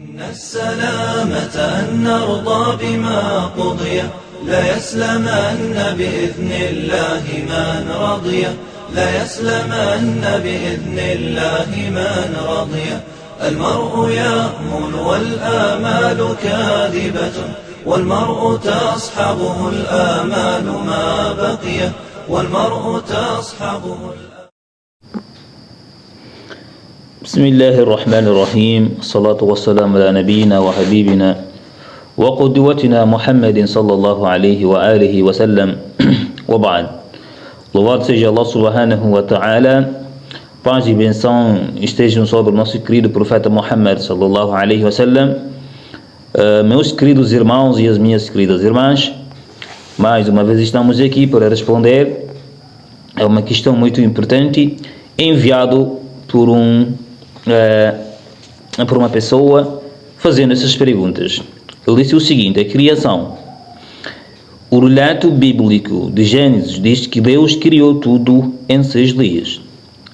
إن السلامة أن نرضى بما قضي لا يسلمن بإذن الله من رضي لا يسلمن بإذن الله من رضي المرء يأمل والآمال كاذبة والمرء تصحبه الآمال ما بقي والمرء تصحبه بسم الله الرحمن الرحيم. الصلاة والسلام على نبينا وحبيبنا وقدوتنا محمد صلى الله عليه وآله وسلم وبعد. Louvado seja Allah subhanahu wa ta'ala, paz e benção estejam sobre o nosso querido profeta Muhammad sallallahu alaihi wasallam. Meus queridos irmãos e as minhas queridas irmãs, mais uma vez estamos aqui para responder a uma questão muito importante enviado por uma pessoa fazendo essas perguntas. Ele disse o seguinte: a criação. O relato bíblico de Gênesis diz que Deus criou tudo em 6 dias.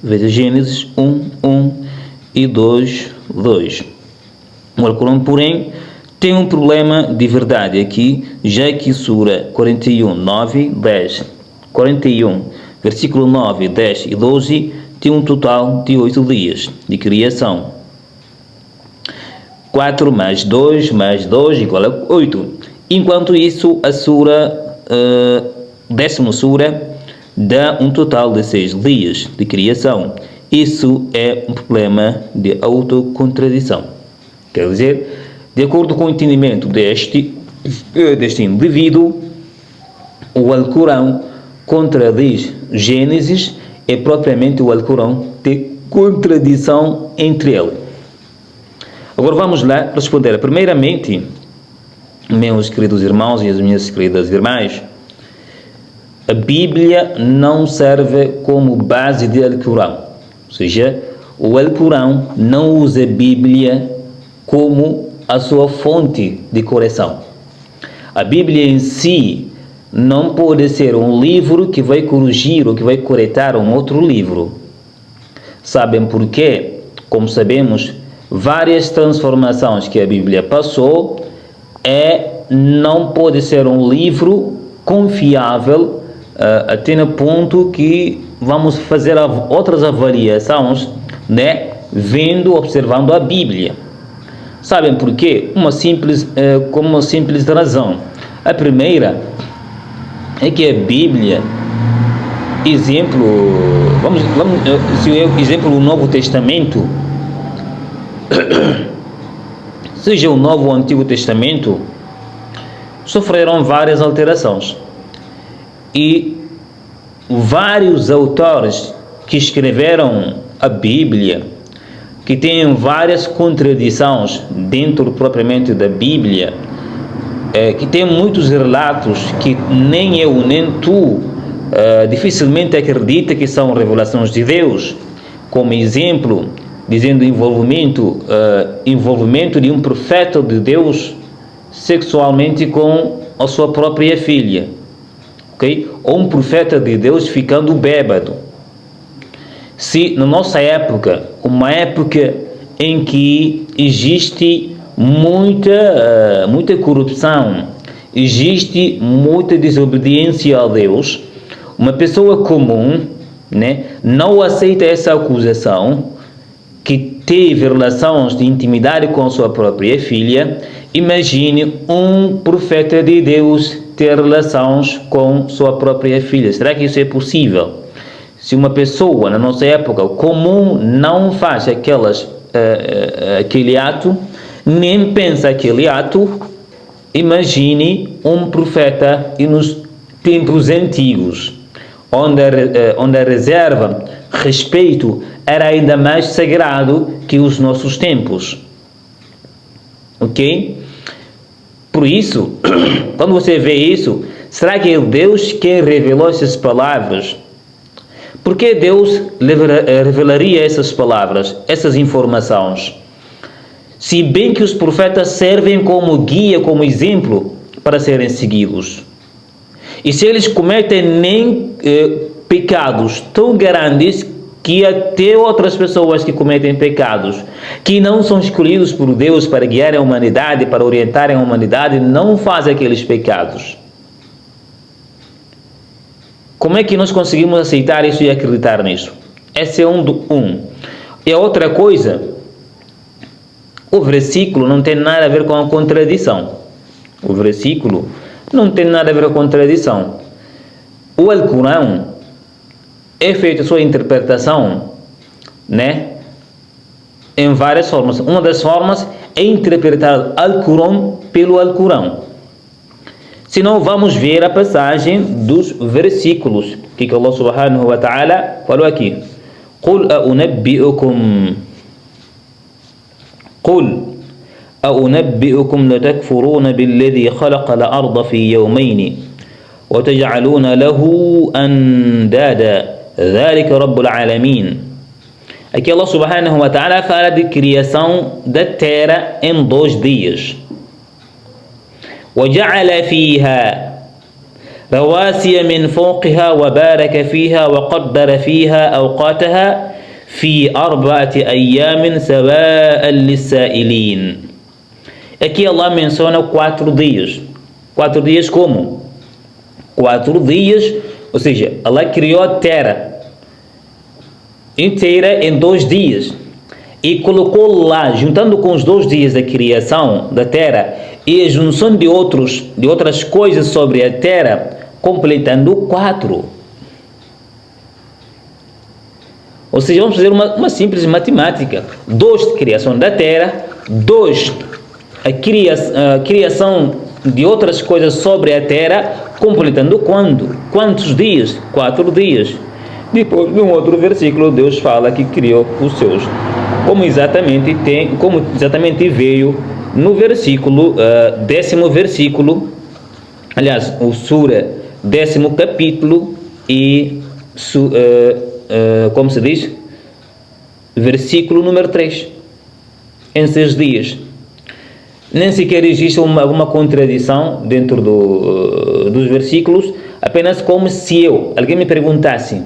Veja Gênesis 1:1 e 2:2. O Alcorão, porém, tem um problema de verdade aqui, já que Sura 41, versículo 9, 10 e 12 tem um total de 8 dias de criação. 4 mais 2 igual a 8. Enquanto isso, a décima Sura dá um total de 6 dias de criação. Isso é um problema de autocontradição. Quer dizer, de acordo com o entendimento deste indivíduo, o Alcorão contradiz Gênesis. É propriamente o Alcorão ter contradição entre ele. Agora vamos lá responder. Primeiramente, meus queridos irmãos e as minhas queridas irmãs, a Bíblia não serve como base de Alcorão. Ou seja, o Alcorão não usa a Bíblia como a sua fonte de correção. A Bíblia em si não pode ser um livro que vai corrigir ou que vai corretar um outro livro. Sabem por quê? Como sabemos, várias transformações que a Bíblia passou não pode ser um livro confiável até no ponto que vamos fazer outras avaliações, observando a Bíblia. Sabem por quê? Com uma simples razão. A primeira é que a Bíblia, exemplo o Novo Testamento, seja o Novo ou o Antigo Testamento, sofreram várias alterações e vários autores que escreveram a Bíblia, que têm várias contradições dentro propriamente da Bíblia, que tem muitos relatos que nem eu nem tu dificilmente acredita que são revelações de Deus. Como exemplo, dizendo envolvimento de um profeta de Deus sexualmente com a sua própria filha, ok? Ou um profeta de Deus ficando bêbado. Se na nossa época, uma época em que existe muita corrupção, existe muita desobediência a Deus, uma pessoa comum, não aceita essa acusação, que teve relações de intimidade com a sua própria filha. Imagine um profeta de Deus ter relações com sua própria filha. Será que isso é possível? Se uma pessoa na nossa época comum não faz aquele ato, nem pensa aquele ato, imagine um profeta e nos tempos antigos, onde a reserva, respeito, era ainda mais sagrado que os nossos tempos. Ok? Por isso, quando você vê isso, será que é Deus quem revelou essas palavras? Por que Deus revelaria essas palavras, essas informações? Se bem que os profetas servem como guia, como exemplo para serem seguidos. E se eles cometem nem pecados tão grandes que até outras pessoas que cometem pecados, que não são escolhidos por Deus para guiar a humanidade, para orientar a humanidade, não fazem aqueles pecados. Como é que nós conseguimos aceitar isso e acreditar nisso? Esse é um. E a outra coisa, o versículo não tem nada a ver com a contradição. O versículo não tem nada a ver com a contradição. O Alcorão é feita sua interpretação, né, em várias formas. Uma das formas é interpretar Alcorão pelo Alcorão. Se não, vamos ver a passagem dos versículos que Allah subhanahu wa ta'ala falou aqui. قل أنبئكم لتكفرون بالذي خلق الأرض في يومين وتجعلون له أندادا ذلك رب العالمين. Aqui Allah subhanahu wa ta'ala fala de criação da terra em 2 dias. وجعل فيها رواسي من فوقها وبارك فيها وقدر فيها أوقاتها في 4 أيام سواء للسائلين. Aqui Allah menciona 4 dias. 4 dias como? 4 dias, ou seja, Allah criou a terra inteira em 2 dias e colocou lá, juntando com os 2 dias da criação da terra e a junção de outras coisas sobre a terra, completando 4. Ou seja, vamos fazer uma simples matemática. 2 de criação da terra, 2 a criação de outras coisas sobre a terra, completando quantos dias? 4 dias. Depois, num outro versículo, Deus fala que criou os seus. Como exatamente veio no versículo, 10º versículo, aliás, o Sura, 10º capítulo e, como se diz, versículo número 3, em 6 dias. Nem sequer existe alguma contradição dentro dos versículos, apenas como se alguém me perguntasse,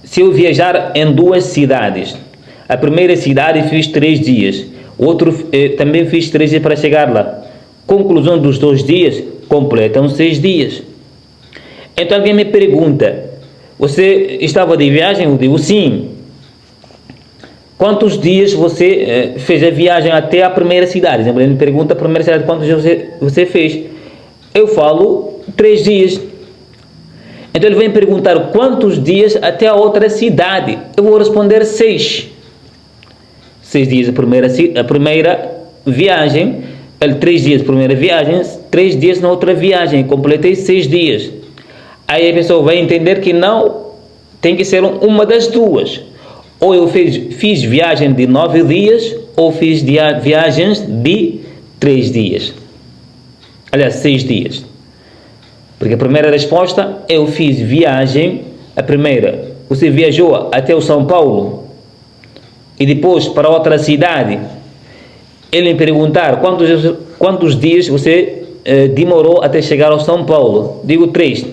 se eu viajar em 2 cidades, a primeira cidade fiz 3 dias, outro também fiz 3 dias para chegar lá, conclusão dos 2 dias, completam 6 dias. Então alguém me pergunta, você estava de viagem? Eu digo sim. Quantos dias você fez a viagem até a primeira cidade? Ele me pergunta a primeira cidade, quantos dias você fez? Eu falo 3 dias. Então ele vem perguntar quantos dias até a outra cidade? Eu vou responder 6. 6 dias a primeira viagem, 3 dias a primeira viagem, 3 dias na outra viagem, completei 6 dias. Aí a pessoa vai entender que não, tem que ser uma das duas. Ou eu fiz viagem de 9 dias, ou fiz viagens de 3 dias. Aliás, 6 dias. Porque a primeira resposta, eu fiz viagem, a primeira, você viajou até o São Paulo e depois para outra cidade. Ele me perguntar quantos dias você demorou até chegar ao São Paulo. Digo 3.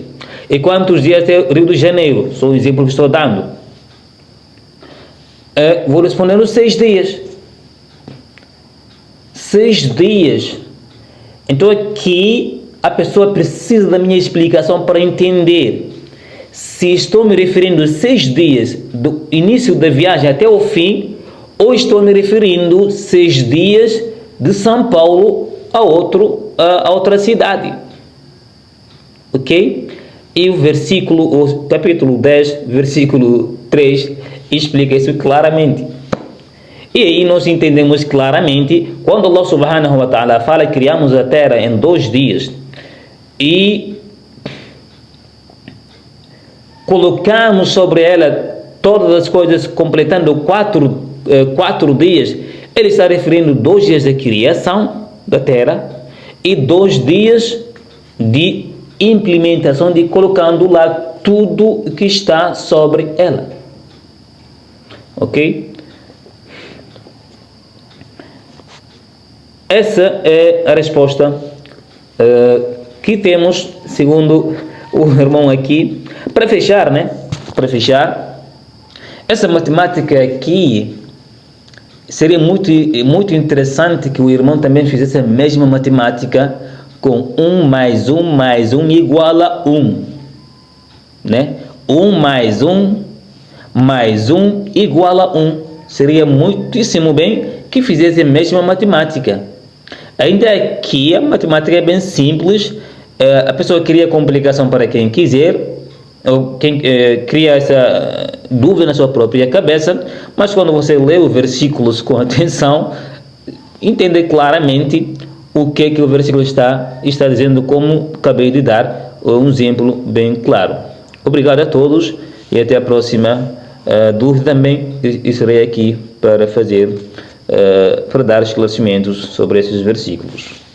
E quantos dias até o Rio de Janeiro? Só um exemplo que estou dando. Vou responder os 6 dias. 6 dias. Então aqui a pessoa precisa da minha explicação para entender se estou me referindo a 6 dias do início da viagem até o fim, ou estou me referindo a 6 dias de São Paulo a outra cidade. Ok? E o capítulo 10, versículo 3, explica isso claramente. E aí nós entendemos claramente, quando Allah subhanahu wa ta'ala fala, criamos a terra em 2 dias, e colocamos sobre ela todas as coisas, completando 4 dias, ele está referindo 2 dias de criação da terra e 2 dias de implementação, de colocando lá tudo que está sobre ela. Ok? Essa é a resposta que temos, segundo o irmão aqui. Para fechar, Essa matemática aqui seria muito interessante que o irmão também fizesse a mesma matemática com 1 mais 1 mais 1 igual a 1, né? 1 mais 1 mais 1 igual a 1. Seria muitíssimo bem que fizesse a mesma matemática. Ainda aqui a matemática é bem simples. A pessoa cria complicação para quem quiser, ou quem cria essa dúvida na sua própria cabeça, mas quando você lê os versículos com atenção, entende claramente o que o versículo está dizendo, como acabei de dar um exemplo bem claro. Obrigado a todos e até a próxima dúvida também estarei aqui para dar esclarecimentos sobre esses versículos.